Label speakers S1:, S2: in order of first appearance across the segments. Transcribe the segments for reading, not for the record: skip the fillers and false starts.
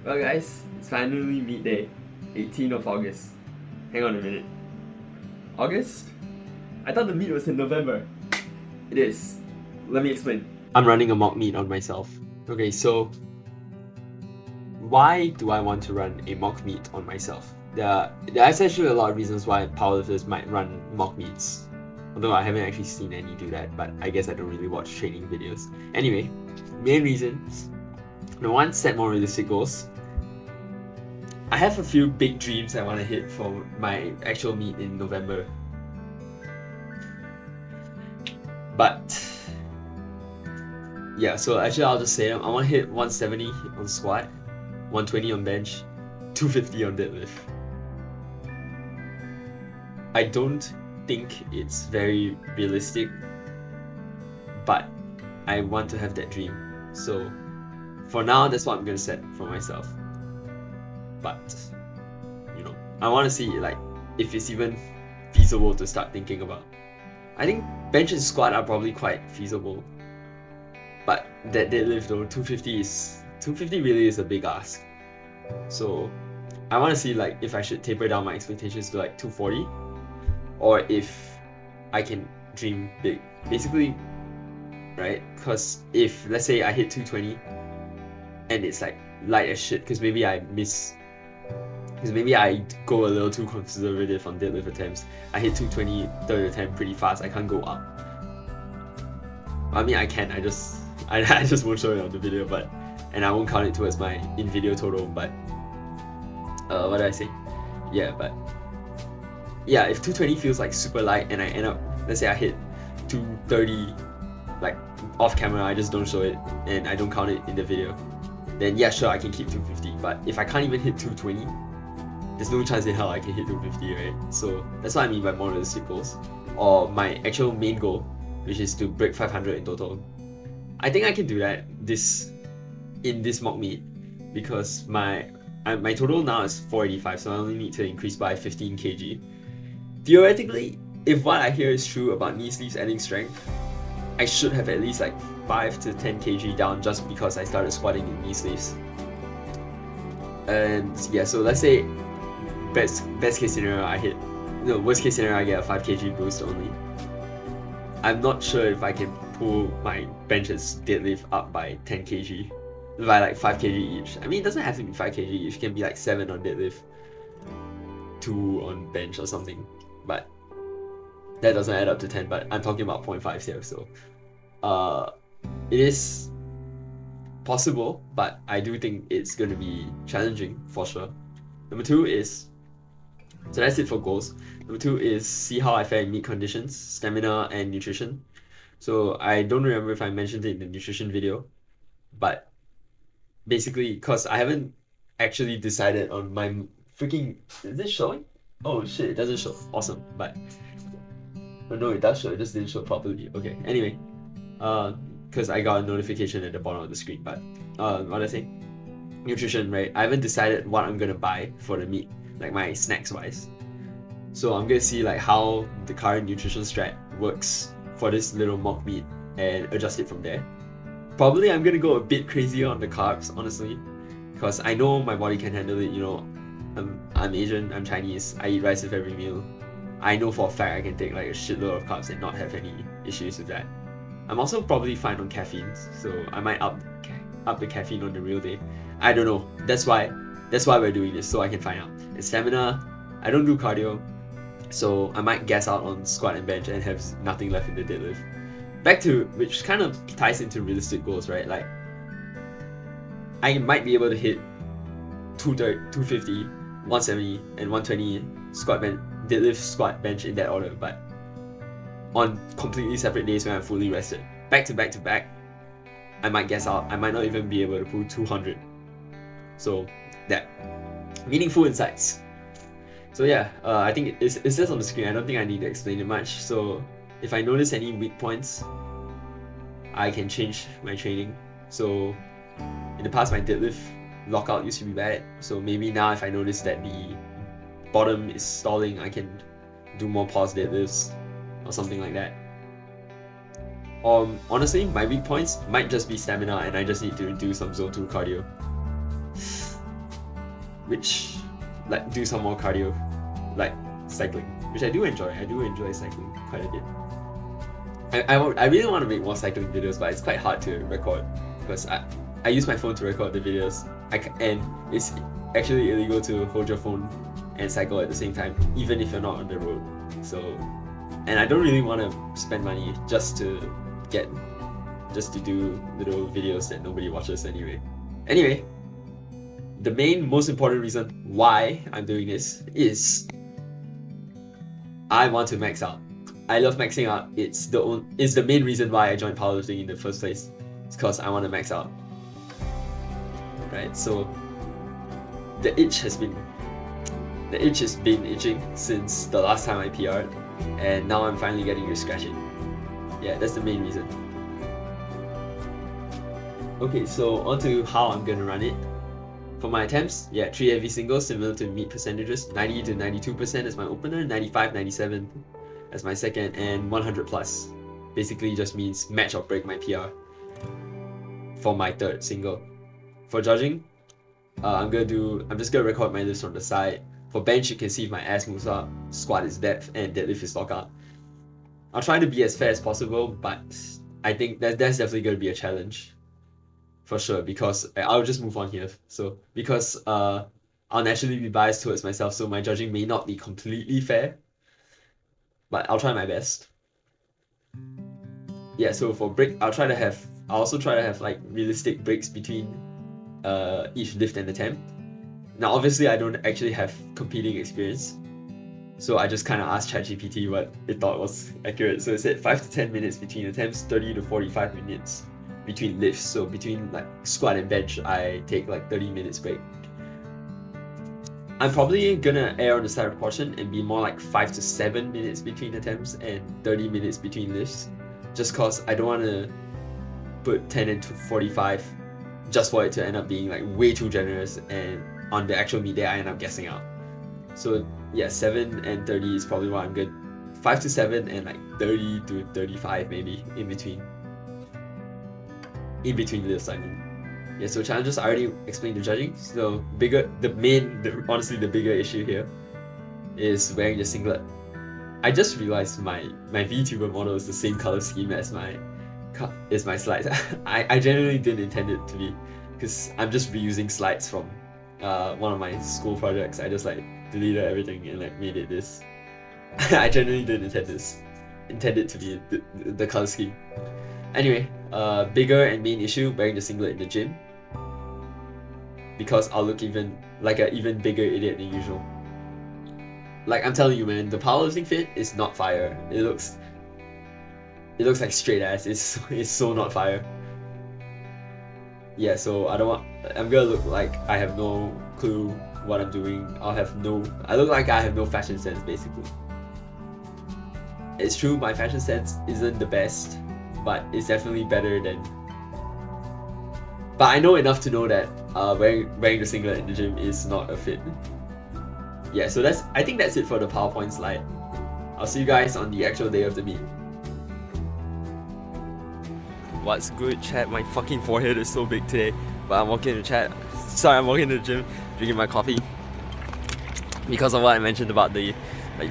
S1: Well guys, it's finally meet day, 18th of August. Hang on a minute. August? I thought the meet was in November. It is. Let me explain.
S2: I'm running a mock meet on myself. Okay, so why do I want to run a mock meet on myself? There's actually a lot of reasons why powerlifters might run mock meets. Although I haven't actually seen any do that, but I guess I don't really watch training videos. Anyway, main reasons. Number one, set more realistic goals. I have a few big dreams I want to hit for my actual meet in November. But yeah, so actually I'll just say them. I want to hit 170 on squat, 120 on bench, 250 on deadlift. I don't think it's very realistic, but I want to have that dream. So for now, that's what I'm gonna set for myself. But I want to see like if it's even feasible to start thinking about. I think bench and squat are probably quite feasible, but that deadlift though, 250 really is a big ask. So I want to see like if I should taper down my expectations to like 240, or if I can dream big. Basically, right? Because if let's say I hit 220 and it's like light as shit, because maybe I go a little too conservative on deadlift attempts. I hit 220 third attempt pretty fast. I can't go up. I mean, I can. I just won't show it on the video, and I won't count it towards my in-video total. But what did I say? Yeah, if 220 feels like super light and I end up, let's say I hit 230 like off camera, I just don't show it and I don't count it in the video, then yeah, sure, I can keep 250. But if I can't even hit 220, there's no chance in hell I can hit 250, right? So that's what I mean by more realistic goals, or my actual main goal, which is to break 500 in total. I think I can do that in this mock meet, because my total now is 485, so I only need to increase by 15 kg. Theoretically, if what I hear is true about knee sleeves adding strength, I should have at least like 5 to 10 kg down just because I started squatting in knee sleeves. And yeah, so let's say best case scenario worst case scenario I get a 5 kg boost only. I'm not sure if I can pull my benches deadlift up by 10 kg, by like 5 kg each. I mean, it doesn't have to be 5 kg each, it can be like 7 on deadlift, 2 on bench or something, but that doesn't add up to 10, but I'm talking about 0.5 here, so it is possible, but I do think it's going to be challenging for sure. Number 2 is, so that's it for goals. Number 2 is see how I fare in meet conditions, stamina, and nutrition. So I don't remember if I mentioned it in the nutrition video, but basically, because I haven't actually decided on my freaking... Is this showing? Oh shit, it doesn't show. Awesome, but... Oh no, it does show, it just didn't show properly. Okay, anyway. Because I got a notification at the bottom of the screen, but what did I say? Nutrition, right? I haven't decided what I'm gonna buy for the meet, like my snacks wise. So I'm gonna see like how the current nutrition strat works for this little mock meet and adjust it from there. Probably I'm gonna go a bit crazier on the carbs, honestly, because I know my body can handle it. I'm Asian, I'm Chinese, I eat rice with every meal. I know for a fact I can take like a shitload of carbs and not have any issues with that. I'm also probably fine on caffeine, so I might up the caffeine on the real day. I don't know. That's why we're doing this, so I can find out. And stamina, I don't do cardio, so I might gas out on squat and bench and have nothing left in the deadlift. Back to, which kind of ties into realistic goals, right? Like, I might be able to hit 250, 170, and 120 squat bench, deadlift, squat, bench in that order, but on completely separate days when I'm fully rested. Back to back, I might gas out. I might not even be able to pull 200. So that meaningful insights. So yeah, I think it says on the screen. I don't think I need to explain it much. So if I notice any weak points, I can change my training. So in the past, my deadlift lockout used to be bad. So maybe now if I notice that the bottom is stalling, I can do more pause deadlifts or something like that. Honestly, my weak points might just be stamina and I just need to do some zone 2 cardio. which like do some more cardio, like cycling, which I do enjoy. I do enjoy cycling quite a bit. I really want to make more cycling videos, but it's quite hard to record because I use my phone to record the videos. And it's actually illegal to hold your phone and cycle at the same time, even if you're not on the road. So, and I don't really want to spend money just to do little videos that nobody watches anyway. Anyway, the most important reason why I'm doing this is I want to max out. I love maxing out. It's the main reason why I joined powerlifting in the first place. It's because I want to max out. Right? So the itch has been itching since the last time I PR'd, and now I'm finally getting to scratch it. Yeah, that's the main reason. Okay, so on to how I'm gonna run it. For my attempts, 3 heavy singles similar to meet percentages, 90 to 92% as my opener, 95, 97 as my second, and 100 plus. Basically just means match or break my PR for my third single. For judging, I'm just gonna record my lifts from the side. For bench, you can see if my ass moves up, squat is depth, and deadlift is lockout. I'll try to be as fair as possible, but I think that's definitely gonna be a challenge. For sure, because I'll just move on here. So because I'll naturally be biased towards myself, so my judging may not be completely fair, but I'll try my best. Yeah, so for break, I'll also try to have like realistic breaks between each lift and attempt. Now obviously I don't actually have competing experience, so I just kind of asked ChatGPT what it thought was accurate. So it said 5 to 10 minutes between attempts, 30 to 45 minutes between lifts. So between like squat and bench, I take like 30 minutes break. I'm probably gonna err on the side of caution and be more like 5 to 7 minutes between attempts and 30 minutes between lifts, just cause I don't want to put 10 and 45 just for it to end up being like way too generous, and on the actual meet day I end up guessing out. So yeah, 7 and 30 is probably what I'm good. 5 to 7 and like 30 to 35 maybe in between lifts, I mean. Yeah, so challenges, I already explained the judging. So honestly the bigger issue here is wearing the singlet. I just realized my VTuber model is the same color scheme as my slides. I genuinely didn't intend it to be, because I'm just reusing slides from one of my school projects. I just like deleted everything and like made it this. I genuinely didn't intend it to be the color scheme. Anyway, bigger and main issue, wearing the singlet in the gym, because I'll look like an even bigger idiot than usual. Like, I'm telling you, man, the powerlifting fit is not fire. It looks like straight ass. It's so not fire. Yeah, so I'm gonna look like I have no clue what I'm doing. I look like I have no fashion sense, basically. It's true, my fashion sense isn't the best, but it's definitely better than. But I know enough to know that wearing the singlet in the gym is not a fit. Yeah, so I think that's it for the PowerPoint slide. I'll see you guys on the actual day of the meet.
S1: What's good, chat? My fucking forehead is so big today, but I'm walking to the gym, drinking my coffee. Because of what I mentioned about the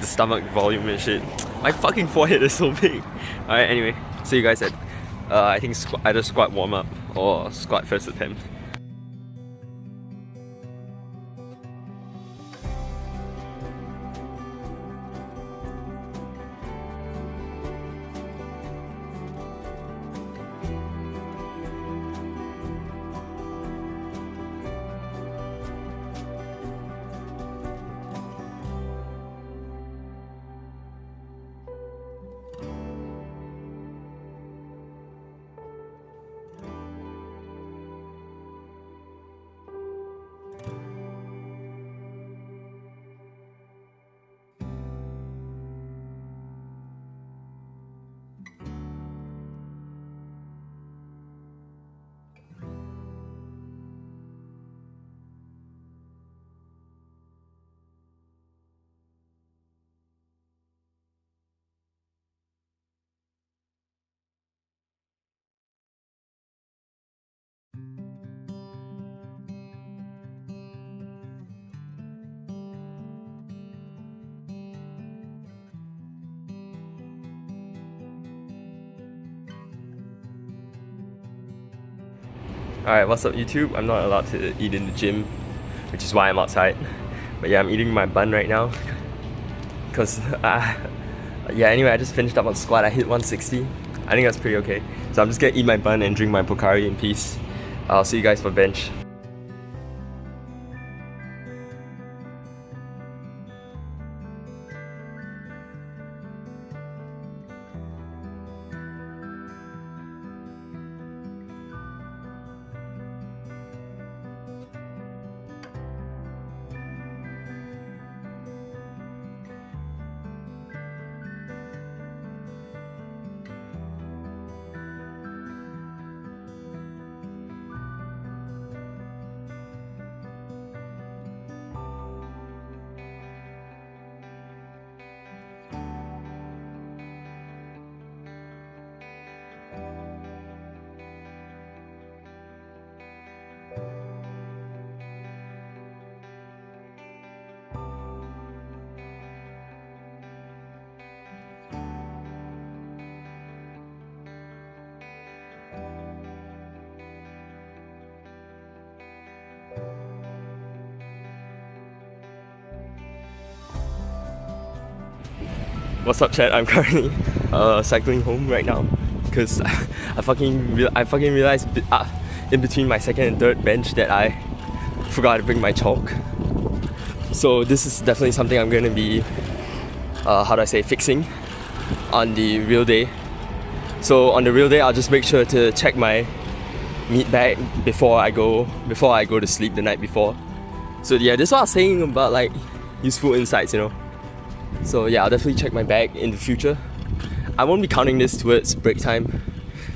S1: stomach volume and shit. My fucking forehead is so big. Alright, anyway, see you guys at I think either squat warm up or squat first attempt. Alright, what's up YouTube? I'm not allowed to eat in the gym, which is why I'm outside. But yeah, I'm eating my bun right now. Cause, yeah, anyway, I just finished up on squat. I hit 160. I think that's pretty okay. So I'm just gonna eat my bun and drink my Pocari in peace. I'll see you guys for bench. What's up, chat? I'm currently cycling home right now because I fucking realized in between my second and third bench that I forgot to bring my chalk. So this is definitely something I'm gonna be fixing on the real day. So on the real day, I'll just make sure to check my meat bag before I go to sleep the night before. So yeah, this is what I was saying about like useful insights, you know. So yeah, I'll definitely check my bag in the future. I won't be counting this towards break time,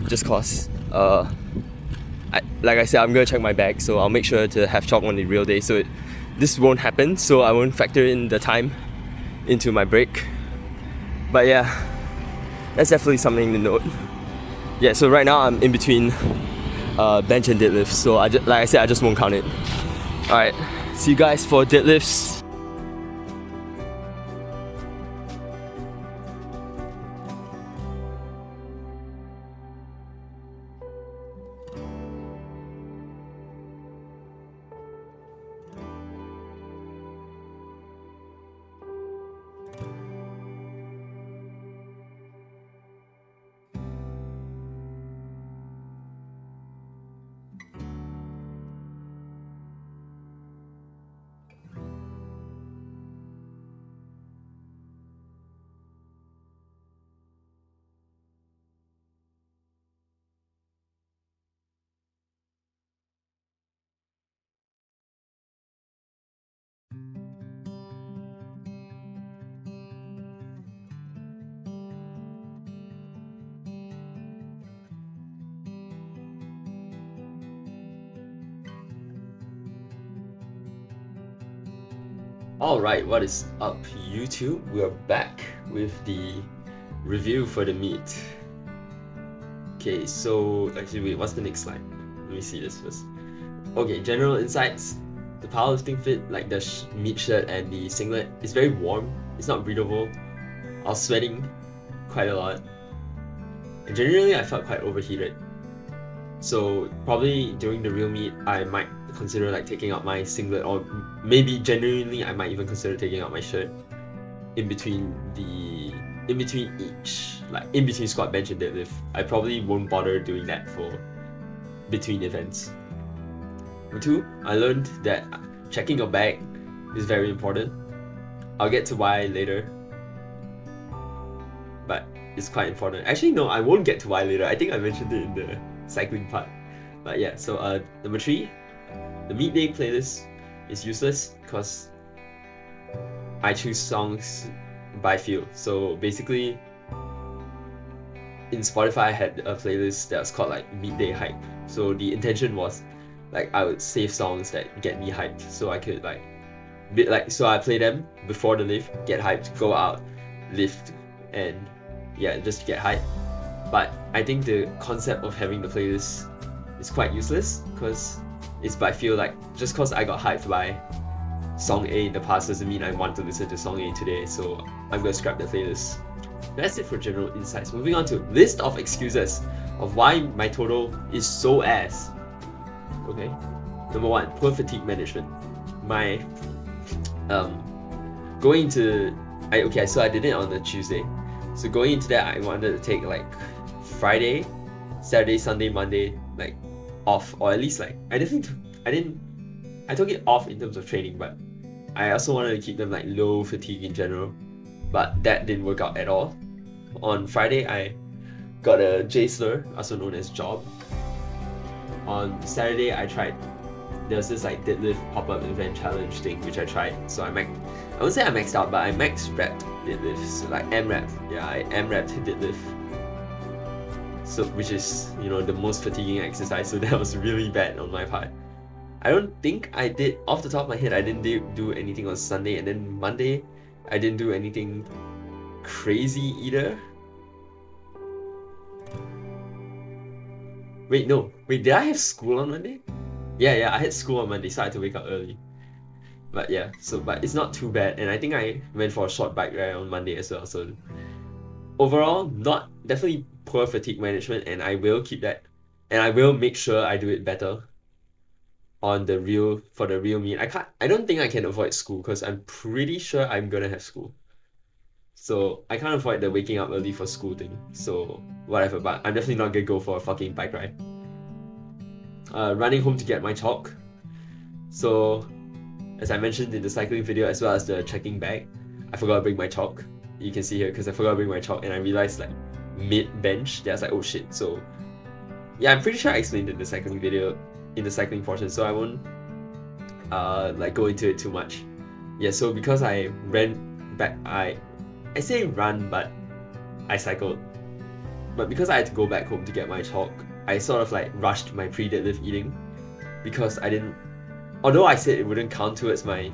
S1: just cause like I said, I'm gonna check my bag, so I'll make sure to have chalk on the real day. So this won't happen, so I won't factor in the time into my break. But yeah, that's definitely something to note. Yeah, so right now I'm in between bench and deadlifts, so like I said, I just won't count it. Alright, see you guys for deadlifts. Alright, what is up YouTube? We are back with the review for the meet. Okay, so actually wait, what's the next slide? Let me see this first. Okay, general insights. The powerlifting fit, like the meat shirt and the singlet, is very warm. It's not breathable. I was sweating quite a lot. And generally I felt quite overheated. So probably during the real meet, I might consider like taking out my singlet, or maybe genuinely I might even consider taking out my shirt in between each, like in between squat, bench and deadlift. I probably won't bother doing that for between events. Number 2, I learned that checking your bag is very important. I'll get to why later, but it's quite important. Actually no, I won't get to why later. I think I mentioned it in the cycling part. But yeah, so number 3, the meet day playlist is useless because I choose songs by feel. So basically in Spotify I had a playlist that was called like Meet Day Hype. So the intention was like I would save songs that get me hyped, so I could so I play them before the lift, get hyped, go out, lift, and yeah, just get hyped. But I think the concept of having the playlist is quite useless because it's by feel. Like just cause I got hyped by song A in the past doesn't mean I want to listen to song A today, so I'm gonna scrap the playlist. That's it for general insights. Moving on to list of excuses of why my total is so ass.
S2: Okay, number one, poor fatigue management. My going into so I did it on a Tuesday. So going into that, I wanted to take like Friday, Saturday, Sunday, Monday like off, or at least like I took it off in terms of training, but I also wanted to keep them like low fatigue in general. But that didn't work out at all. On Friday, I got a J slur, also known as job. On Saturday, there was this like deadlift pop-up event challenge thing which I tried. So I wouldn't say I maxed out, but I max repped deadlifts, so like M-rep. Yeah, I M-repped deadlift. So which is, the most fatiguing exercise, so that was really bad on my part. I don't think I did, off the top of my head, I didn't do anything on Sunday, and then Monday, I didn't do anything crazy either. Wait, did I have school on Monday? Yeah, I had school on Monday, so I had to wake up early. But yeah, but it's not too bad, and I think I went for a short bike ride on Monday as well, so overall, definitely poor fatigue management, and I will keep that, and I will make sure I do it better for the real meet. I don't think I can avoid school, because I'm pretty sure I'm gonna have school. So I can't avoid the waking up early for school thing, so whatever, but I'm definitely not gonna go for a fucking bike ride. Running home to get my chalk. So, as I mentioned in the cycling video as well as the checking bag, I forgot to bring my chalk. You can see here, because I forgot to bring my chalk, and I realized like mid-bench, that I was like, oh shit. So yeah, I'm pretty sure I explained in the cycling video, in the cycling portion, so I won't like go into it too much. Yeah, so because I ran back, I say run, but I cycled. But because I had to go back home to get my chalk, I sort of like rushed my pre-deadlift eating, because although I said it wouldn't count towards my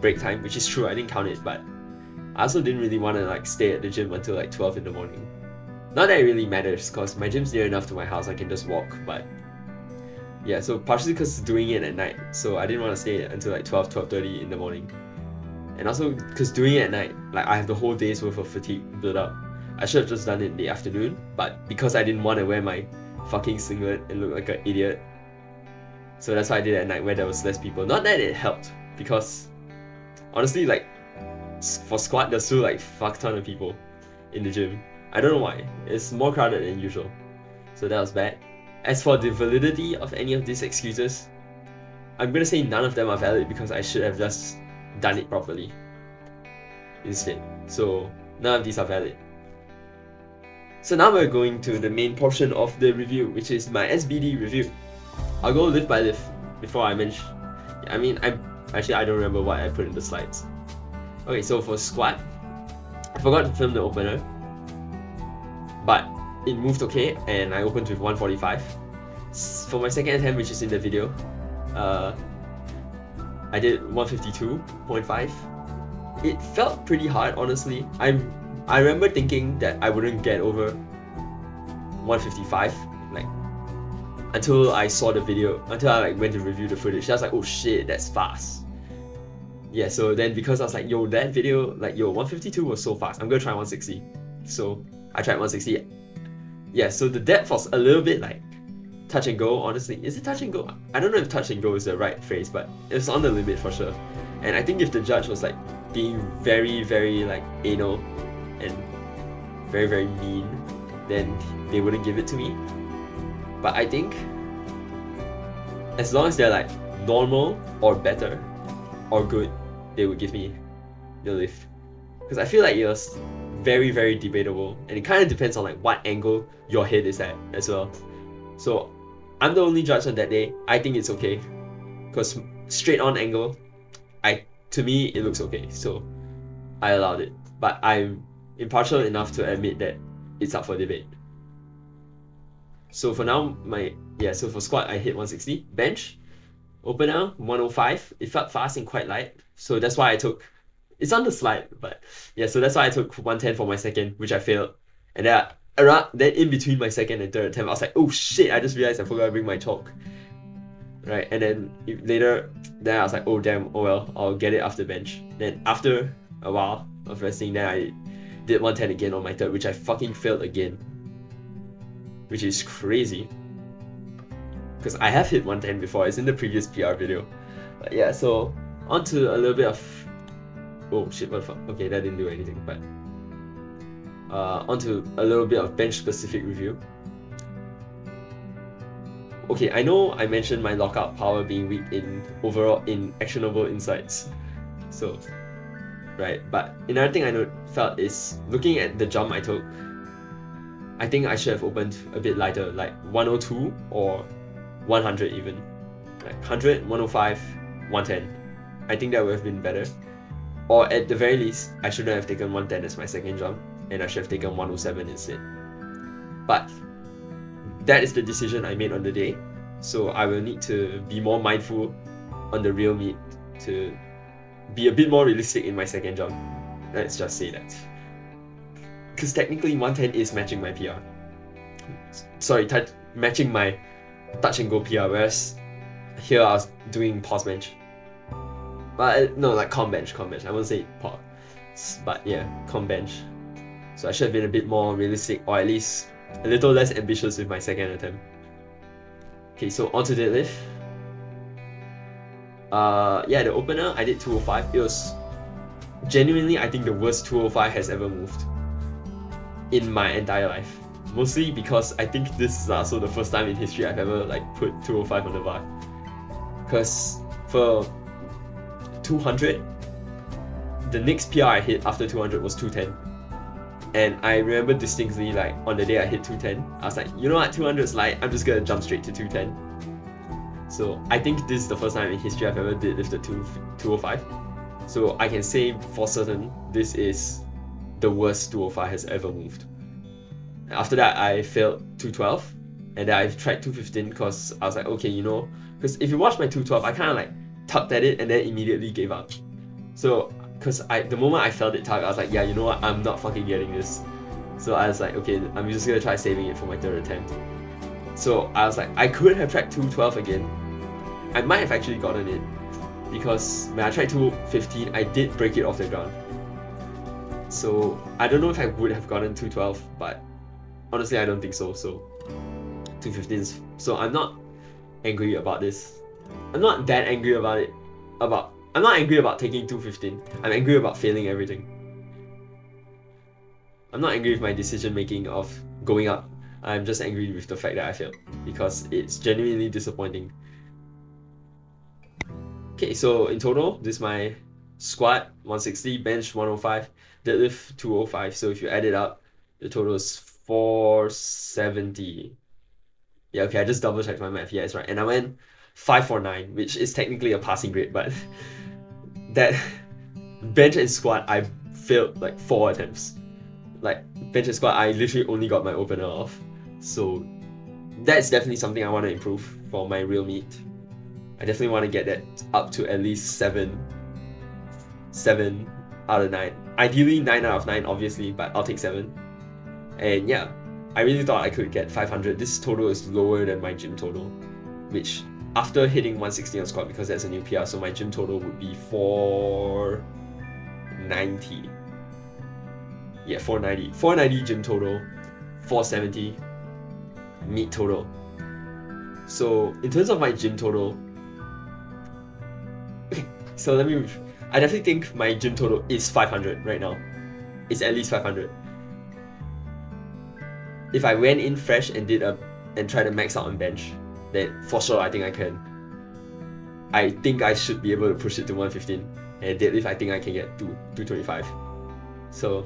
S2: break time, which is true, I didn't count it, but I also didn't really want to like stay at the gym until like 12 in the morning. Not that it really matters, because my gym's near enough to my house, I can just walk, but yeah, so partially because doing it at night, so I didn't want to stay until like 12:30 in the morning. And also because doing it at night, like I have the whole day's worth of fatigue build up. I should have just done it in the afternoon, but because I didn't want to wear my fucking singlet and look like an idiot, so that's why I did it at night where there was less people. Not that it helped, because honestly, like for squat, there's still like fuck ton of people in the gym. I don't know why. It's more crowded than usual, so that was bad. As for the validity of any of these excuses, I'm gonna say none of them are valid, because I should have just done it properly instead. So none of these are valid. So now we're going to the main portion of the review, which is my SBD review. I'll go lift by lift before I mention. I don't remember what I put in the slides. Okay, so for squat, I forgot to film the opener, but it moved okay, and I opened with 145. For my second attempt, which is in the video, I did 152.5. It felt pretty hard, honestly. I remember thinking that I wouldn't get over 155, like, until I saw the video, until I like went to review the footage. I was like, oh shit, that's fast. Yeah, so then because I was like, yo, that video, like, 152 was so fast, I'm gonna try 160. So I tried 160. Yeah, so the depth was a little bit like touch and go, honestly. Is it touch and go? I don't know if touch and go is the right phrase, but it was on the limit for sure. And I think if the judge was like being very, very like anal and very, very mean, then they wouldn't give it to me. But I think as long as they're like normal or better or good, they would give me the lift. Because I feel like it was very, very debatable, and it kind of depends on like what angle your head is at as well. So I'm the only judge on that day. I think it's okay, because straight on angle, to me it looks okay, so I allowed it. But I'm impartial enough to admit that it's up for debate. So for now, so for squat I hit 160. Bench, opener 105. It felt fast and quite light, so that's why I took. It's on the slide, but yeah, so that's why I took 110 for my second, which I failed. And then in between my second and third attempt, I was like, oh shit, I just realized I forgot to bring my chalk. Right, and then later, then I was like, oh damn, oh well, I'll get it after bench. Then after a while of resting, then I did 110 again on my third, which I fucking failed again, which is crazy. because I have hit 110 before. It's in the previous PR video. But yeah, so on to a little bit of... Oh shit, what the fuck? Okay, that didn't do anything, but... onto a little bit of bench specific review. Okay, I know I mentioned my lockout power being weak in overall in actionable insights. So, right, but another thing I felt is looking at the jump I took, I think I should have opened a bit lighter, like 102 or 100 even. Like 100, 105, 110. I think that would have been better. Or at the very least, I shouldn't have taken 110 as my second jump, and I should have taken 107 instead. But that is the decision I made on the day, so I will need to be more mindful on the real meet to be a bit more realistic in my second jump. Let's just say that. Because technically 110 is matching my PR. Sorry, matching my touch and go PR, whereas here I was doing pause bench. But no, like comp bench. I won't say pause. But yeah, comp bench. So I should have been a bit more realistic, or at least a little less ambitious with my second attempt. Okay, so on to deadlift. Yeah, the opener, I did 205. It was genuinely, I think, the worst 205 has ever moved in my entire life. Mostly because I think this is also the first time in history I've ever like put 205 on the bar. Because for 200, the next PR I hit after 200 was 210. And I remember distinctly, like, on the day I hit 210, I was like, you know what, 200 is light, I'm just gonna jump straight to 210. So I think this is the first time in history I've ever deadlifted 205. So I can say for certain, this is the worst 205 has ever moved. After that, I failed 212, and then I tried 215 because I was like, okay, you know, because if you watch my 212, I kind of like tugged at it and then immediately gave up. So because the moment I felt it tug, I was like, yeah, you know what, I'm not fucking getting this. So I was like, okay, I'm just gonna try saving it for my third attempt. So I was like, I could have tried 212 again. I might have actually gotten it, because when I tried 215, I did break it off the ground. So I don't know if I would have gotten 212, but honestly I don't think so. So 215 is, so I'm not angry about this. I'm not that angry about it. I'm not angry about taking 215. I'm angry about failing everything. I'm not angry with my decision making of going up. I'm just angry with the fact that I failed, because it's genuinely disappointing. Okay, so in total, this is my squat 160, bench 105, deadlift 205. So if you add it up, the total is 470. Yeah, okay, I just double checked my math. Yeah, it's right. And I went 549, which is technically a passing grade, but that bench and squat, I failed like 4 attempts. Like bench and squat, I literally only got my opener off. So that's definitely something I want to improve for my real meet. I definitely want to get that up to at least 7 out of 9. Ideally 9 out of 9, obviously, but I'll take 7. And yeah, I really thought I could get 500. This total is lower than my gym total, which after hitting 160 on squat, because that's a new PR, so my gym total would be 490. Yeah, 490. 490 gym total, 470 meet total. So in terms of my gym total, so I definitely think my gym total is 500 right now. It's at least 500. If I went in fresh and tried to max out on bench, then for sure I think I can. I think I should be able to push it to 115, and deadlift I think I can get to 225. So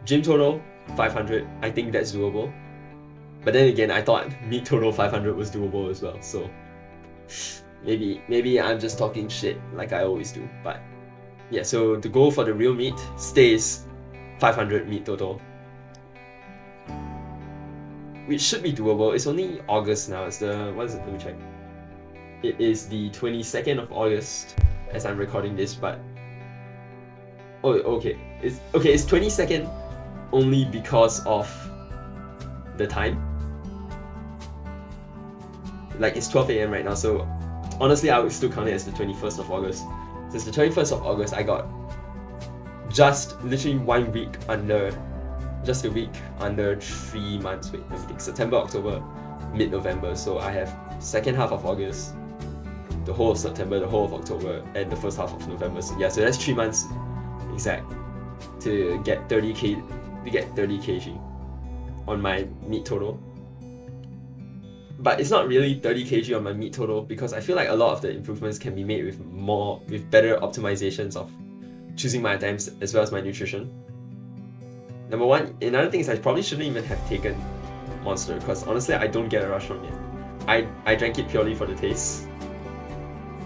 S2: gym total 500, I think that's doable. But then again, I thought meet total 500 was doable as well. So maybe I'm just talking shit like I always do. But yeah, so the goal for the real meet stays 500 meet total, which should be doable. It's only August now. It's the, what is it? Let me check. It is the 22nd of August as I'm recording this, but oh, okay. It's 22nd only because of the time. Like, it's 12 a.m. right now, so honestly I would still count it as the 21st of August. Since the 21st of August, I got just literally 1 week under, just a week under 3 months. Wait, let me think. September, October, mid-November, so I have second half of August, the whole of September, the whole of October, and the first half of November. So yeah, so that's 3 months exact to get 30 kg on my meat total. But it's not really 30 kg on my meat total, because I feel like a lot of the improvements can be made with better optimizations of choosing my times as well as my nutrition. Number one, another thing is I probably shouldn't even have taken Monster, because honestly I don't get a rush from it. I drank it purely for the taste.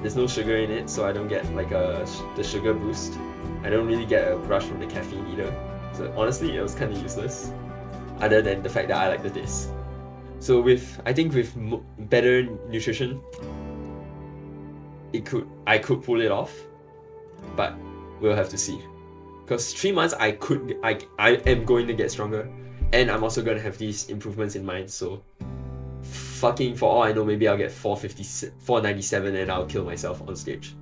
S2: There's no sugar in it, so I don't get like the sugar boost. I don't really get a rush from the caffeine either. So honestly, it was kind of useless, other than the fact that I like the taste. So I think with better nutrition, I could pull it off, but we'll have to see. Because 3 months I am going to get stronger, and I'm also going to have these improvements in mind. So fucking, for all I know, maybe I'll get 497 and I'll kill myself on stage.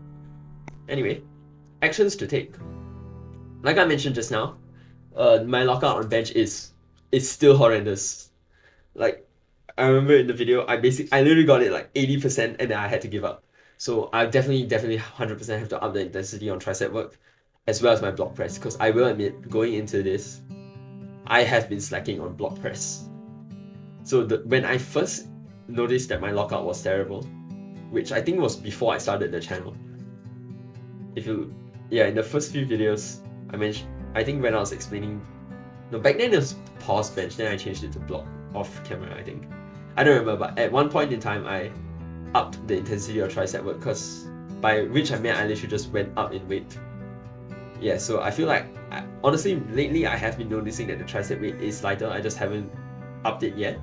S2: Anyway, actions to take. Like I mentioned just now, my lockout on bench is still horrendous. Like, I remember in the video, I literally got it like 80% and then I had to give up. So I definitely 100% have to up the intensity on tricep work, as well as my block press, because I will admit, going into this, I have been slacking on block press. So when I first noticed that my lockout was terrible, which I think was before I started the channel. In the first few videos, I think when I was explaining, no, back then it was pause bench, then I changed it to block off camera, I think. I don't remember, but at one point in time, I upped the intensity of tricep work, by which I meant I literally just went up in weight. Yeah, so I feel like, honestly, lately I have been noticing that the tricep weight is lighter, I just haven't upped it yet,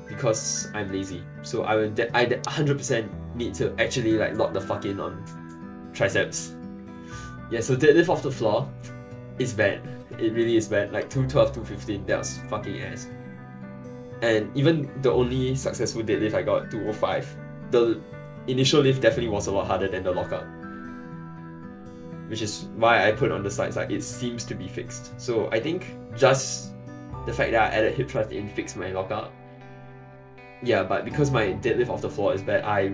S2: because I'm lazy. So I 100% need to actually like lock the fuck in on triceps. Yeah, so deadlift off the floor is bad. It really is bad. Like 212, 215, that was fucking ass. And even the only successful deadlift I got, 205, the initial lift definitely was a lot harder than the lockout. Which is why I put on the slides like it seems to be fixed. So I think just the fact that I added hip thrust in fixed my lockout. Yeah, but because my deadlift off the floor is bad, I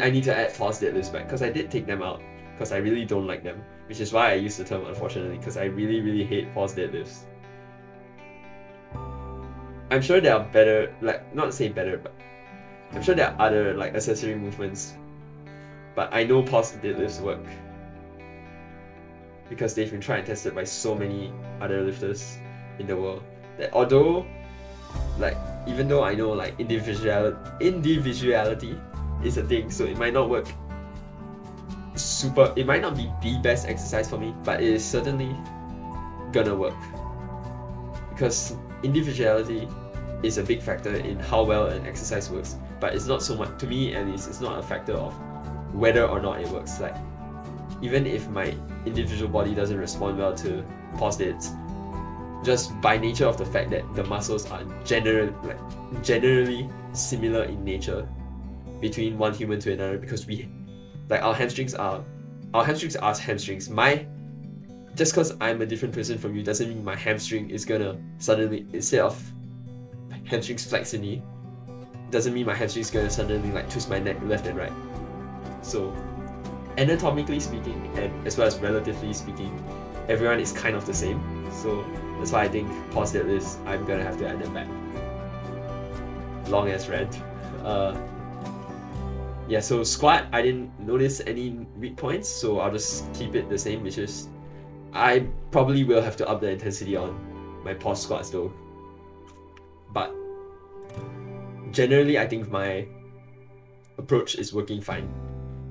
S2: need to add pause deadlifts back, because I did take them out, because I really don't like them. Which is why I use the term unfortunately, because I really hate pause deadlifts. I'm sure there are better, like, not to say better, but I'm sure there are other like accessory movements, but I know pause deadlifts work, because they've been tried and tested by so many other lifters in the world, that although, like, even though I know like individuality is a thing, so it might not work it might not be the best exercise for me, but it is certainly gonna work, because individuality is a big factor in how well an exercise works, but it's not so much, to me at least, it's not a factor of whether or not it works. Like, even if my individual body doesn't respond well to pause deads, just by nature of the fact that the muscles are generally similar in nature between one human to another, because our hamstrings are hamstrings. Just because I'm a different person from you doesn't mean my hamstring is gonna suddenly, instead of hamstrings flex in me, doesn't mean my hamstring is gonna suddenly like twist my neck left and right. So anatomically speaking, and as well as relatively speaking, everyone is kind of the same. So that's why I think pause deadlifts, I'm gonna have to add them back. Long ass rant. Yeah, so squat, I didn't notice any weak points, so I'll just keep it the same, which is I probably will have to up the intensity on my pause squats though. But generally, I think my approach is working fine,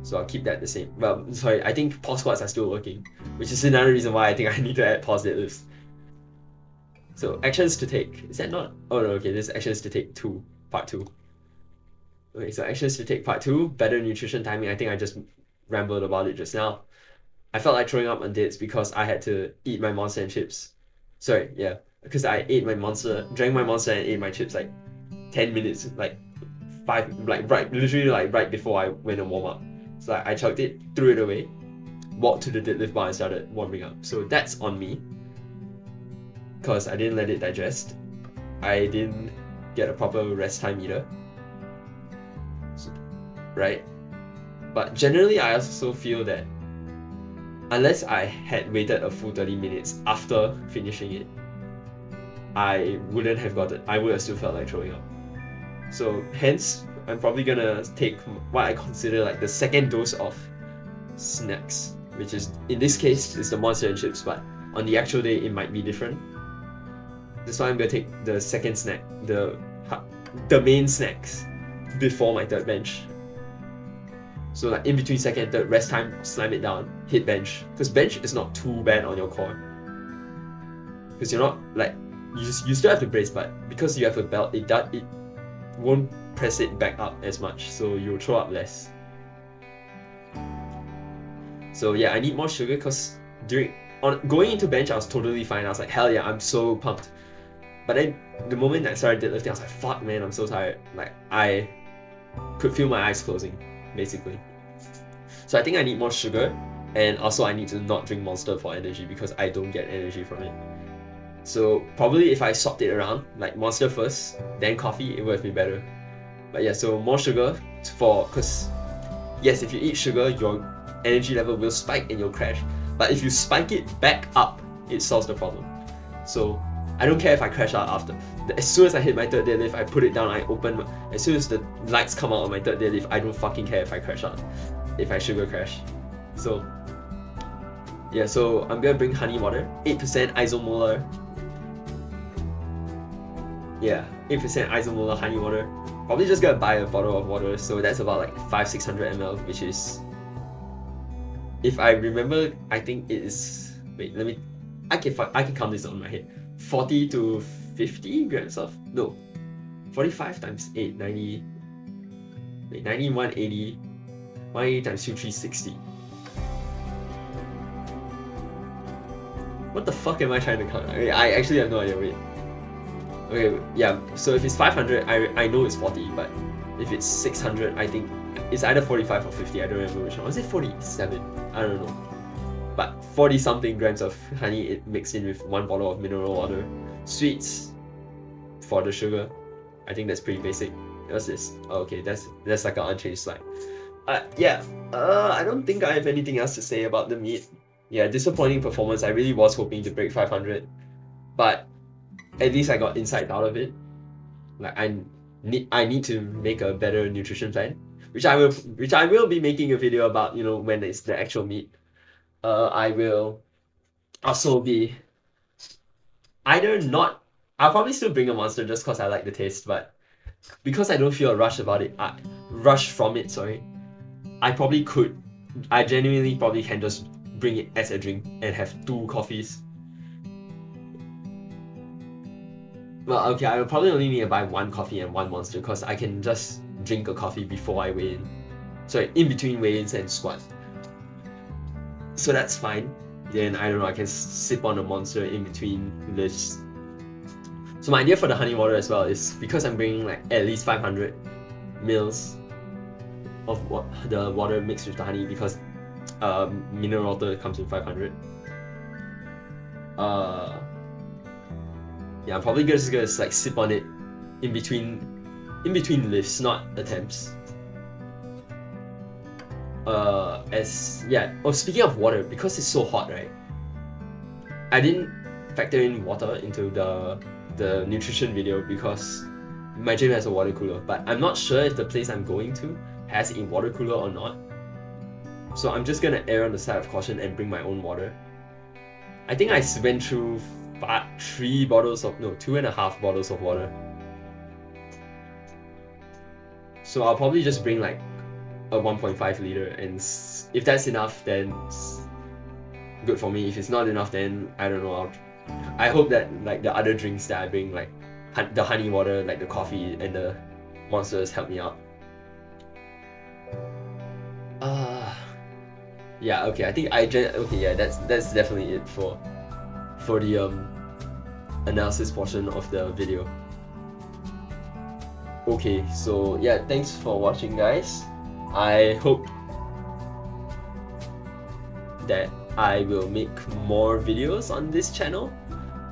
S2: so I'll keep that the same. Well, sorry, I think pause squats are still working, which is another reason why I think I need to add pause deadlifts. So actions to take, is that not? Oh no, okay, this is actions to take 2, part 2. Okay, so actions to take part 2, better nutrition timing. I think I just rambled about it just now. I felt like throwing up on dates because I had to eat my Monster and chips. Sorry, yeah, because I ate my Monster, drank my Monster and ate my chips like 10 minutes, like 5, like literally right before I went to warm up. So I chugged it, threw it away, walked to the deadlift bar and started warming up. So that's on me, because I didn't let it digest. I didn't get a proper rest time either. Right? But generally, I also feel that unless I had waited a full 30 minutes after finishing it, I wouldn't have got it. I would have still felt like throwing up. So hence, I'm probably gonna take what I consider like the second dose of snacks, which is, in this case, is the Monster and chips, but on the actual day, it might be different. That's why I'm gonna take the second snack, the main snacks, before my third bench. So like in between second and third, rest time, slam it down, hit bench. Because bench is not too bad on your core. Because you're not like, you still have to brace, but because you have a belt, it won't press it back up as much, so you'll throw up less. So yeah, I need more sugar because going into bench, I was totally fine. I was like, hell yeah, I'm so pumped. But then the moment I started deadlifting, I was like, fuck man, I'm so tired. Like I could feel my eyes closing, basically. So I think I need more sugar, and also I need to not drink Monster for energy because I don't get energy from it. So probably if I swapped it around, like Monster first, then coffee, it would have been better. But yeah, so more sugar because yes, if you eat sugar, your energy level will spike and you'll crash. But if you spike it back up, it solves the problem. So I don't care if I crash out after. As soon as I hit my third deadlift, I put it down, I open. As soon as the lights come out on my third deadlift, I don't fucking care if I crash out, if I sugar crash. So yeah, so I'm gonna bring honey water, 8% isomolar. Yeah, 8% isomolar honey water. Probably just gonna buy a bottle of water, so that's about like 500-600 ml, which is, if I remember, I think it is, wait, I can count this on my head. 40 to 50 grams of, no, 45 times 8, 90, wait, 90, 180, 180 times 2, 360. What the fuck am I trying to count? I actually have no idea, wait. Okay, yeah, so if it's 500, I know it's 40, but if it's 600, I think it's either 45 or 50, I don't remember which one. Was it 47? I don't know. But 40 something grams of honey, it mixed in with 1 bottle of mineral water. Sweets for the sugar. I think that's pretty basic. What's this? Oh, okay, that's like an unchanged slide. Yeah, I don't think I have anything else to say about the meet. Yeah, disappointing performance. I really was hoping to break 500, but at least I got insight out of it. Like I need to make a better nutrition plan, which I will be making a video about, you know, when it's the actual meet. I will also be I'll probably still bring a Monster just because I like the taste, but because I don't feel a rush from it, sorry, I genuinely probably can just bring it as a drink and have 2 coffees. Well, okay, I will probably only need to buy 1 coffee and 1 Monster because I can just drink a coffee before I weigh in. Sorry, in between weigh-ins and squat. So that's fine. Then, I don't know, I can sip on a Monster in between lifts. So my idea for the honey water as well is, because I'm bringing like at least 500 mils of the water mixed with the honey, because mineral water comes in 500. Yeah, I'm probably just gonna like sip on it in between lifts, not attempts. Speaking of water, because it's so hot, right? I didn't factor in water into the nutrition video because my gym has a water cooler, but I'm not sure if the place I'm going to has a water cooler or not. So I'm just gonna err on the side of caution and bring my own water. I think I went through 2.5 bottles of water. So I'll probably just bring like a 1.5 liter, and if that's enough, then good for me. If it's not enough, then I don't know. I hope that like the other drinks that I bring, like the honey water, like the coffee and the Monsters, help me out. Yeah, okay, I think that's definitely it for the analysis portion of the video. Okay, so yeah, thanks for watching, guys. I hope that I will make more videos on this channel,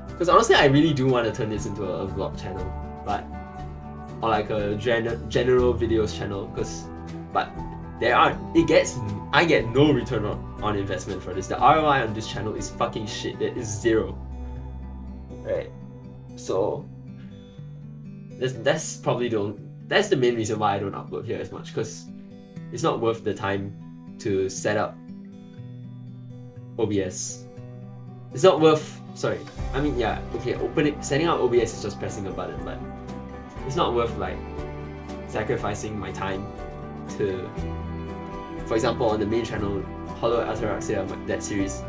S2: because honestly I really do want to turn this into a vlog channel, but or like a general videos channel, but I get no return on investment for this. The ROI on this channel is fucking shit. It is zero. Right. So that's probably that's the main reason why I don't upload here as much, because it's not worth the time to set up OBS. It's not worth, sorry, I mean, yeah, okay, setting up OBS is just pressing a button, but it's not worth like sacrificing my time to, for example, on the main channel, Hollow Ataraxia, that series,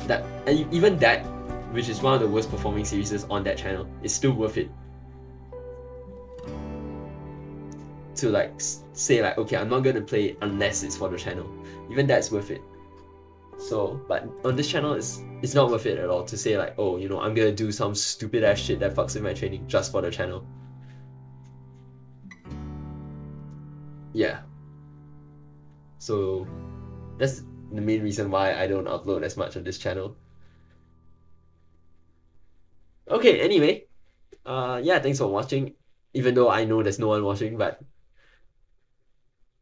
S2: and even that, which is one of the worst performing series on that channel, is still worth it to like say like, okay, I'm not gonna play it unless it's for the channel. Even that's worth it. So, but on this channel, it's not worth it at all to say like, oh, you know, I'm gonna do some stupid ass shit that fucks with my training just for the channel. Yeah. So that's the main reason why I don't upload as much on this channel. Okay, anyway, yeah, thanks for watching. Even though I know there's no one watching, but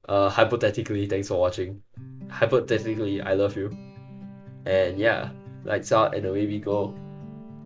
S2: hypothetically, thanks for watching. Hypothetically, I love you. And yeah, lights out and away we go.